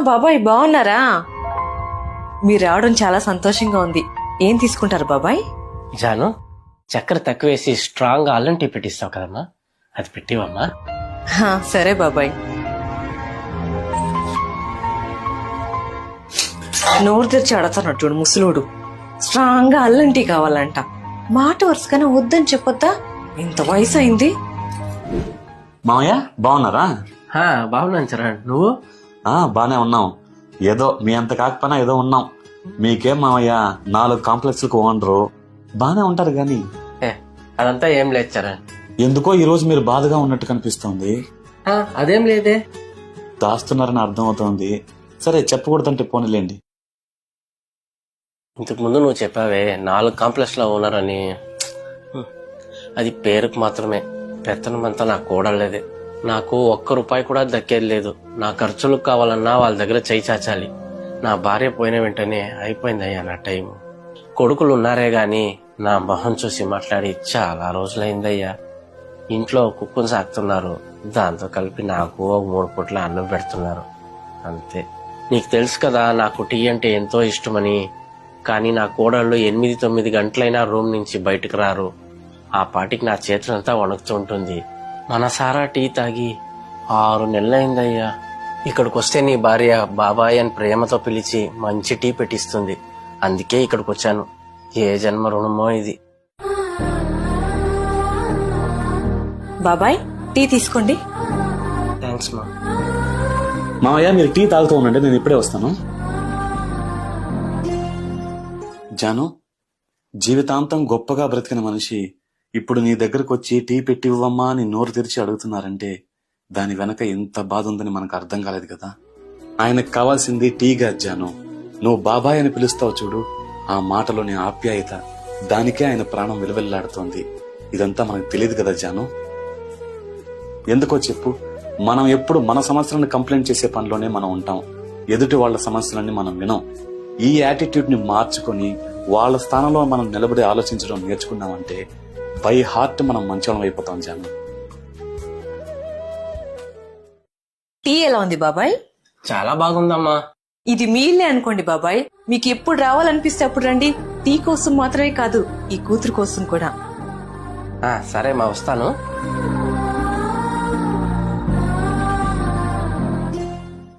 బాబాయ్ బాగున్నారా? మీరు రావడం చాలా సంతోషంగా ఉంది. ఏం తీసుకుంటారు బాబాయ్? జాను, చక్కెర తక్కువేసి స్ట్రాంగ్ అల్లం టీ పెట్టిస్తావు కదమ్మా, అది పెట్టివమ్మా. సరే బాబాయ్. నోరు తెరిచి అడతానట్టు ముసలోడు. స్ట్రాంగ్ గా అల్లం టీ కావాలంట. మాట వరుసగానే వద్దని చెప్పొద్దా? ఇంత వయసు అయింది. మామయ్య బాగున్నారా? బాగున్నాను చరణ్, నువ్వు? బానే ఉన్నాం. ఏదో మీ అంత కాకపోయినా ఏదో ఉన్నాం. మీకేం మామయ్య 4 కాంప్లెక్స్లకు ఓనరు, బానే ఉంటారు గాని. అదంతా ఏం లేదు చరణ్. ఎందుకో ఈ రోజు మీరు బాధగా ఉన్నట్టు కనిపిస్తోంది. అదేం లేదే. దాస్తున్నారని అర్థం అవుతోంది. సరే చెప్పకూడదంటే పోనీలేండి. ఇంతకు ముందు నువ్వు చెప్పావే 4 కాంప్లెక్స్ లో ఓనరని, అది పేరుకు మాత్రమే. పెత్తనమంతా నాకు కూడలేదే. నాకు ₹1 కూడా దక్కేది లేదు. నా ఖర్చులకు కావాలన్నా వాళ్ళ దగ్గర చేయి చాచాలి. నా భార్య పోయిన వెంటనే అయిపోయిందయ్యా నా టైం. కొడుకులు ఉన్నారే గాని నా మొహం చూసి మాట్లాడి చాలా రోజులైందయ్యా. ఇంట్లో కుక్కుని సాకుతున్నారు, దాంతో కలిపి నాకు 3 పూట్ల అన్నం పెడుతున్నారు, అంతే. నీకు తెలుసు కదా నాకు టీ అంటే ఎంతో ఇష్టమని. కానీ నా కోడళ్ళు 8-9 గంటలైనా రూమ్ నుంచి బయటకు రారు. ఆ పాటికి నా చేతులంతా వణుకుతూ ఉంటుంది. మనసారా టీ తాగి 6 నెలలైందయ్యా. ఇక్కడికి వస్తే నీ భార్య బాబాయ్ అని ప్రేమతో పిలిచి మంచి టీ పెట్టిస్తుంది. అందుకే ఇక్కడికి వచ్చాను. ఏ జన్మ రుణమో ఇది. బాబాయ్ టీ తీసుకోండి. థ్యాంక్స్ మా. మామయ్య మీరు టీ తాగుతూ ఉండండి, నేను ఇప్పుడే వస్తాను. జాను, జీవితాంతం గొప్పగా బ్రతికిన మనిషి ఇప్పుడు నీ దగ్గరకు వచ్చి టీ పెట్టివ్వమ్మా అని నోరు తెరిచి అడుగుతున్నారంటే దాని వెనక ఎంత బాధ ఉందని మనకు అర్థం కాలేదు కదా. ఆయనకు కావాల్సింది టీగా జాను. నువ్వు బాబాయ్ అని పిలుస్తావు చూడు, ఆ మాటలోని ఆప్యాయత, దానికే ఆయన ప్రాణం విలువెల్లాడుతోంది. ఇదంతా మనకు తెలియదు కదా జాను. ఎందుకో చెప్పు, మనం ఎప్పుడు మన సమస్యలను కంప్లైంట్ చేసే పనిలోనే మనం ఉంటాం. ఎదుటి వాళ్ళ సమస్యలన్నీ మనం వినం. ఈ యాటిట్యూడ్ ని మార్చుకొని వాళ్ళ స్థానంలో మనం నిలబడి ఆలోచించడం నేర్చుకున్నామంటే బై హార్ట్ మనం మంచోళం అయిపోతాం జాను. టీ ఎలా ఉంది బాబాయ్? చాలా బాగుందమ్మా. ఇది మీ ఇల్లే అనుకోండి బాబాయ్. మీకు ఎప్పుడు రావాలనిపిస్తే అప్పుడు రండి. టీ కోసం మాత్రమే కాదు, ఈ కూతురు కోసం కూడా. సరే మా, వస్తాను.